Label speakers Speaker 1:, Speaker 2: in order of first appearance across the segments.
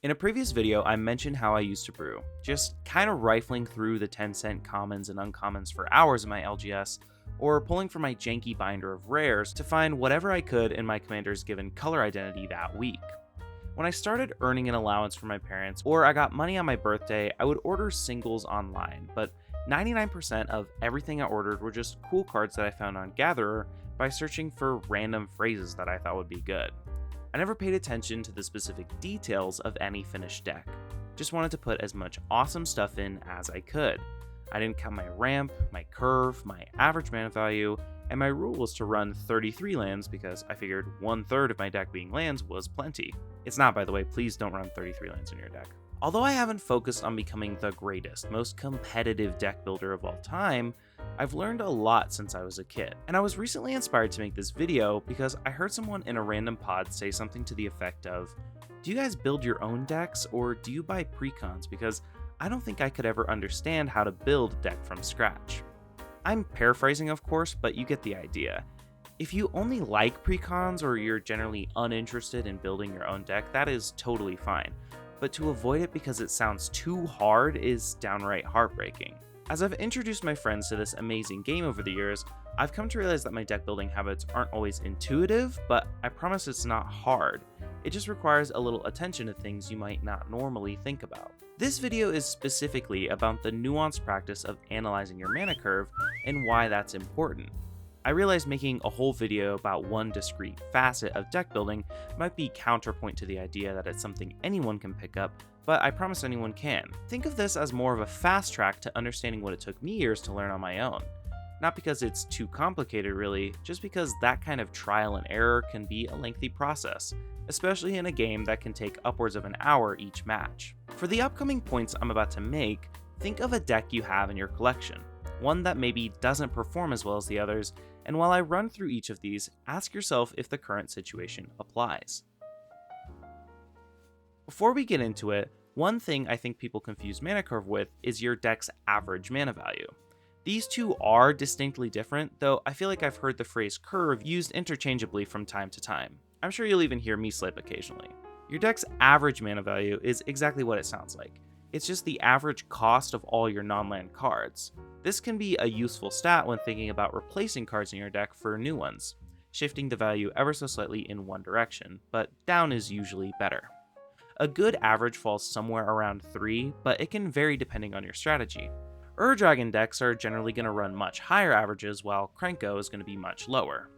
Speaker 1: In a previous video, I mentioned how I used to brew, just kind of rifling through the 10-cent commons and uncommons for hours in my LGS, or pulling from my janky binder of rares to find whatever I could in my commander's given color identity that week. When I started earning an allowance from my parents, or I got money on my birthday, I would order singles online, but 99% of everything I ordered were just cool cards that I found on Gatherer by searching for random phrases that I thought would be good. I never paid attention to the specific details of any finished deck, just wanted to put as much awesome stuff in as I could. I didn't count my ramp, my curve, my average mana value, and my rule was to run 33 lands because I figured 1/3 of my deck being lands was plenty. It's not, by the way, please don't run 33 lands in your deck. Although I haven't focused on becoming the greatest, most competitive deck builder of all time, I've learned a lot since I was a kid. And I was recently inspired to make this video because I heard someone in a random pod say something to the effect of, "Do you guys build your own decks or do you buy precons? Because I don't think I could ever understand how to build a deck from scratch." I'm paraphrasing, of course, but you get the idea. If you only like precons or you're generally uninterested in building your own deck, that is totally fine. But to avoid it because it sounds too hard is downright heartbreaking. As I've introduced my friends to this amazing game over the years, I've come to realize that my deck building habits aren't always intuitive, but I promise it's not hard. It just requires a little attention to things you might not normally think about. This video is specifically about the nuanced practice of analyzing your mana curve and why that's important. I realize making a whole video about one discrete facet of deck building might be counterpoint to the idea that it's something anyone can pick up, but I promise anyone can. Think of this as more of a fast track to understanding what it took me years to learn on my own. Not because it's too complicated really, just because that kind of trial and error can be a lengthy process, especially in a game that can take upwards of an hour each match. For the upcoming points I'm about to make, think of a deck you have in your collection, one that maybe doesn't perform as well as the others, and while I run through each of these, ask yourself if the current situation applies. Before we get into it, one thing I think people confuse mana curve with is your deck's average mana value. These two are distinctly different, though I feel like I've heard the phrase curve used interchangeably from time to time. I'm sure you'll even hear me slip occasionally. Your deck's average mana value is exactly what it sounds like. It's just the average cost of all your non-land cards. This can be a useful stat when thinking about replacing cards in your deck for new ones, shifting the value ever so slightly in one direction, but down is usually better. A good average falls somewhere around 3, but it can vary depending on your strategy. Dragon decks are generally going to run much higher averages, while Krenko is going to be much lower.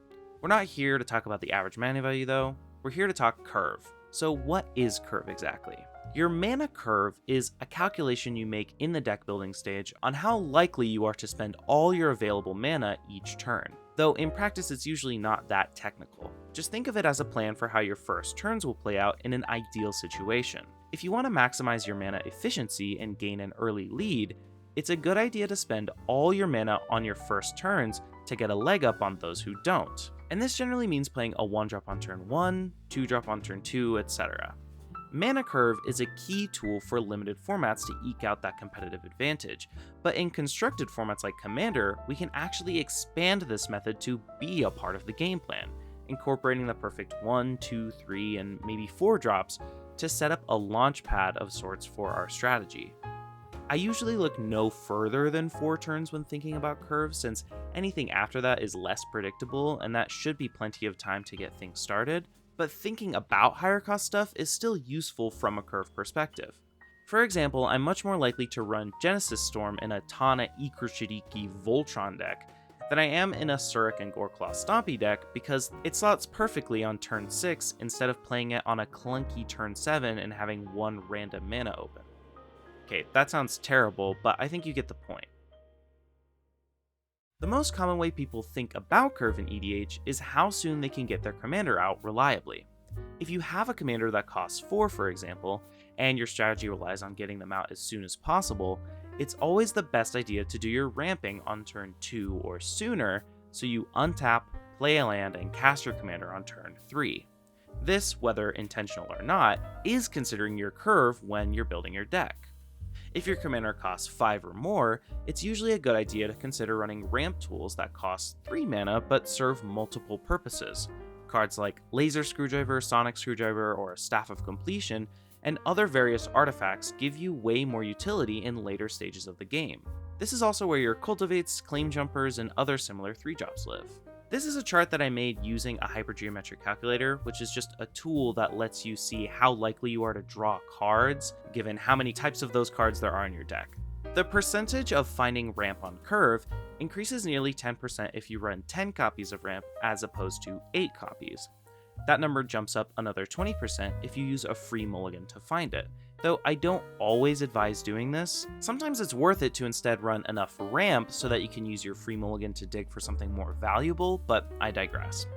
Speaker 1: We're not here to talk about the average mana value though, we're here to talk curve. So what is curve exactly? Your mana curve is a calculation you make in the deck building stage on how likely you are to spend all your available mana each turn. Though in practice it's usually not that technical. Just think of it as a plan for how your first turns will play out in an ideal situation. If you want to maximize your mana efficiency and gain an early lead, it's a good idea to spend all your mana on your first turns to get a leg up on those who don't. And this generally means playing a 1-drop on turn 1, 2-drop on turn 2, etc. Mana curve is a key tool for limited formats to eke out that competitive advantage, but in constructed formats like Commander, we can actually expand this method to be a part of the game plan, incorporating the perfect 1, 2, 3, and maybe 4 drops to set up a launch pad of sorts for our strategy. I usually look no further than 4 turns when thinking about curves, since anything after that is less predictable and that should be plenty of time to get things started, but thinking about higher cost stuff is still useful from a curve perspective. For example, I'm much more likely to run Genesis Storm in a Tana Ikrashidiki Voltron deck than I am in a Surik and Goreclaw Stompy deck because it slots perfectly on turn 6 instead of playing it on a clunky turn 7 and having one random mana open. Okay, that sounds terrible, but I think you get the point. The most common way people think about curve in EDH is how soon they can get their commander out reliably. If you have a commander that costs 4, for example, and your strategy relies on getting them out as soon as possible, it's always the best idea to do your ramping on turn 2 or sooner, so you untap, play a land, and cast your commander on turn 3. This, whether intentional or not, is considering your curve when you're building your deck. If your commander costs 5 or more, it's usually a good idea to consider running ramp tools that cost 3 mana but serve multiple purposes. Cards like Laser Screwdriver, Sonic Screwdriver, or Staff of Completion and other various artifacts give you way more utility in later stages of the game. This is also where your cultivates, claim jumpers, and other similar 3-drops live. This is a chart that I made using a hypergeometric calculator, which is just a tool that lets you see how likely you are to draw cards, given how many types of those cards there are in your deck. The percentage of finding ramp on curve increases nearly 10% if you run 10 copies of ramp as opposed to 8 copies. That number jumps up another 20% if you use a free mulligan to find it. Though I don't always advise doing this, sometimes it's worth it to instead run enough ramp so that you can use your free mulligan to dig for something more valuable, but I digress.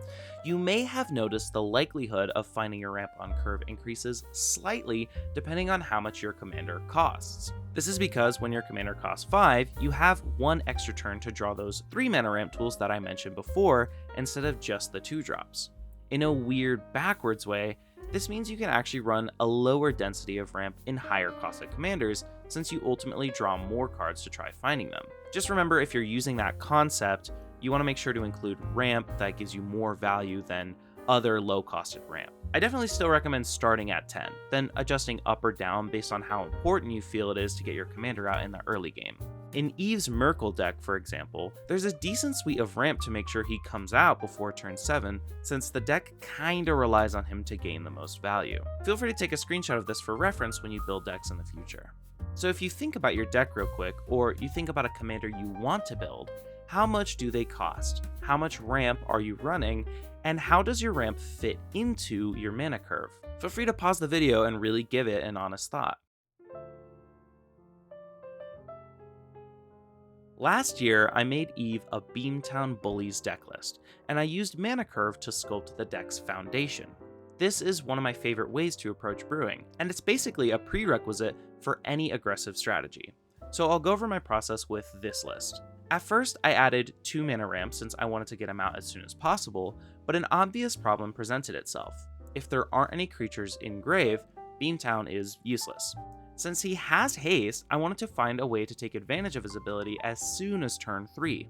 Speaker 1: You may have noticed the likelihood of finding your ramp on curve increases slightly depending on how much your commander costs. This is because when your commander costs 5, you have 1 extra turn to draw those 3 mana ramp tools that I mentioned before instead of just the 2-drops. In a weird backwards way, this means you can actually run a lower density of ramp in higher costed commanders, since you ultimately draw more cards to try finding them. Just remember, if you're using that concept, you want to make sure to include ramp that gives you more value than other low costed ramp. I definitely still recommend starting at 10, then adjusting up or down based on how important you feel it is to get your commander out in the early game. In Eve's Merkle deck, for example, there's a decent suite of ramp to make sure he comes out before turn 7, since the deck kinda relies on him to gain the most value. Feel free to take a screenshot of this for reference when you build decks in the future. So if you think about your deck real quick, or you think about a commander you want to build, how much do they cost? How much ramp are you running? And how does your ramp fit into your mana curve? Feel free to pause the video and really give it an honest thought. Last year, I made Eve a Beamtown Bullies deck list, and I used Mana Curve to sculpt the deck's foundation. This is one of my favorite ways to approach brewing, and it's basically a prerequisite for any aggressive strategy. So I'll go over my process with this list. At first, I added 2 mana ramps since I wanted to get them out as soon as possible, but an obvious problem presented itself. If there aren't any creatures in grave, Beamtown is useless. Since he has haste, I wanted to find a way to take advantage of his ability as soon as turn 3.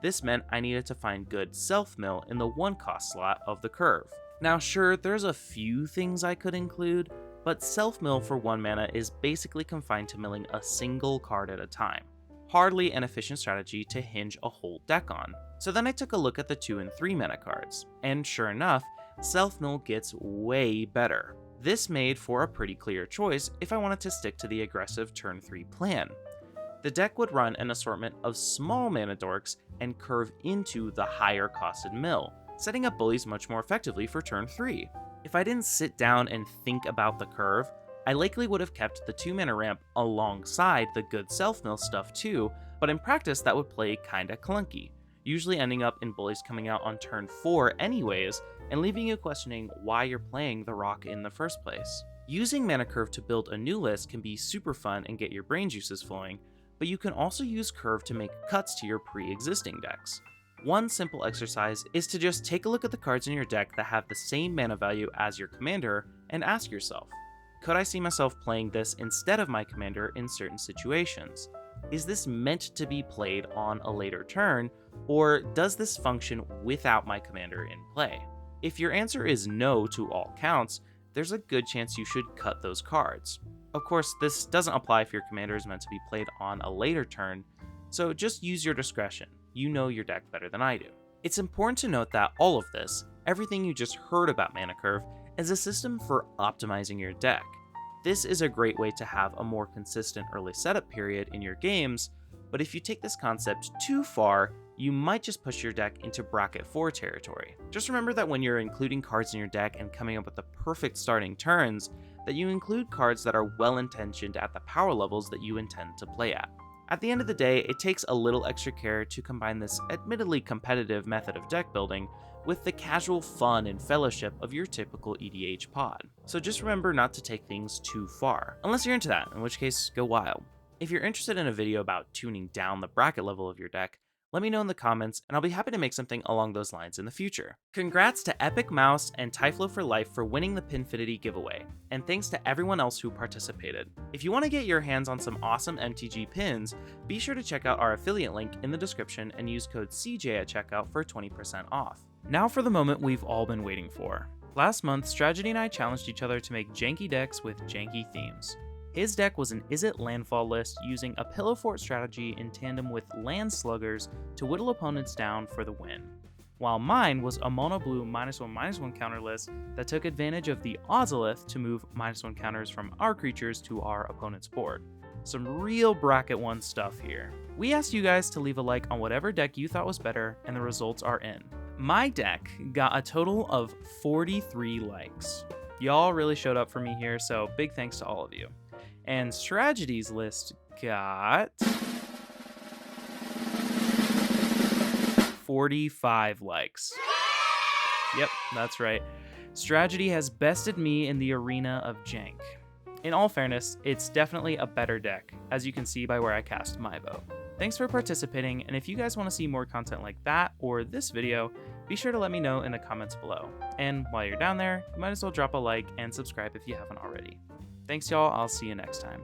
Speaker 1: This meant I needed to find good self-mill in the 1-cost slot of the curve. Now sure, there's a few things I could include, but self-mill for 1 mana is basically confined to milling a single card at a time. Hardly an efficient strategy to hinge a whole deck on. So then I took a look at the 2 and 3 mana cards, and sure enough, self-mill gets way better. This made for a pretty clear choice if I wanted to stick to the aggressive turn 3 plan. The deck would run an assortment of small mana dorks and curve into the higher costed mill, setting up bullies much more effectively for turn 3. If I didn't sit down and think about the curve, I likely would have kept the 2 mana ramp alongside the good self-mill stuff too, but in practice that would play kinda clunky, usually ending up in bullies coming out on turn 4 anyways, and leaving you questioning why you're playing the rock in the first place. Using Mana Curve to build a new list can be super fun and get your brain juices flowing, but you can also use Curve to make cuts to your pre-existing decks. One simple exercise is to just take a look at the cards in your deck that have the same mana value as your commander and ask yourself, could I see myself playing this instead of my commander in certain situations? Is this meant to be played on a later turn, or does this function without my commander in play? If your answer is no to all counts, there's a good chance you should cut those cards. Of course, this doesn't apply if your commander is meant to be played on a later turn, so just use your discretion. You know your deck better than I do. It's important to note that all of this, everything you just heard about Mana Curve, is a system for optimizing your deck. This is a great way to have a more consistent early setup period in your games, but if you take this concept too far, you might just push your deck into bracket 4 territory. Just remember that when you're including cards in your deck and coming up with the perfect starting turns, that you include cards that are well intentioned at the power levels that you intend to play at. At the end of the day, it takes a little extra care to combine this admittedly competitive method of deck building with the casual fun and fellowship of your typical EDH pod. So just remember not to take things too far, unless you're into that, in which case go wild. If you're interested in a video about tuning down the bracket level of your deck, let me know in the comments, and I'll be happy to make something along those lines in the future. Congrats to Epic Mouse and Typhlo for Life for winning the Pinfinity giveaway, and thanks to everyone else who participated. If you want to get your hands on some awesome MTG pins, be sure to check out our affiliate link in the description and use code CJ at checkout for 20% off. Now for the moment we've all been waiting for. Last month, Stragety and I challenged each other to make janky decks with janky themes. His deck was an Is It Landfall list using a Pillow Fort strategy in tandem with Land Sluggers to whittle opponents down for the win, while mine was a mono blue -1/-1 counter list that took advantage of the Ozolith to move -1 counters from our creatures to our opponent's board. Some real bracket 1 stuff here. We asked you guys to leave a like on whatever deck you thought was better, and the results are in. My deck got a total of 43 likes. Y'all really showed up for me here, so big thanks to all of you. And Stragety's list got 45 likes. Yep, that's right. Stragety has bested me in the arena of jank. In all fairness, it's definitely a better deck, as you can see by where I cast my vote. Thanks for participating, and if you guys want to see more content like that or this video, be sure to let me know in the comments below. And while you're down there, you might as well drop a like and subscribe if you haven't already. Thanks y'all, I'll see you next time.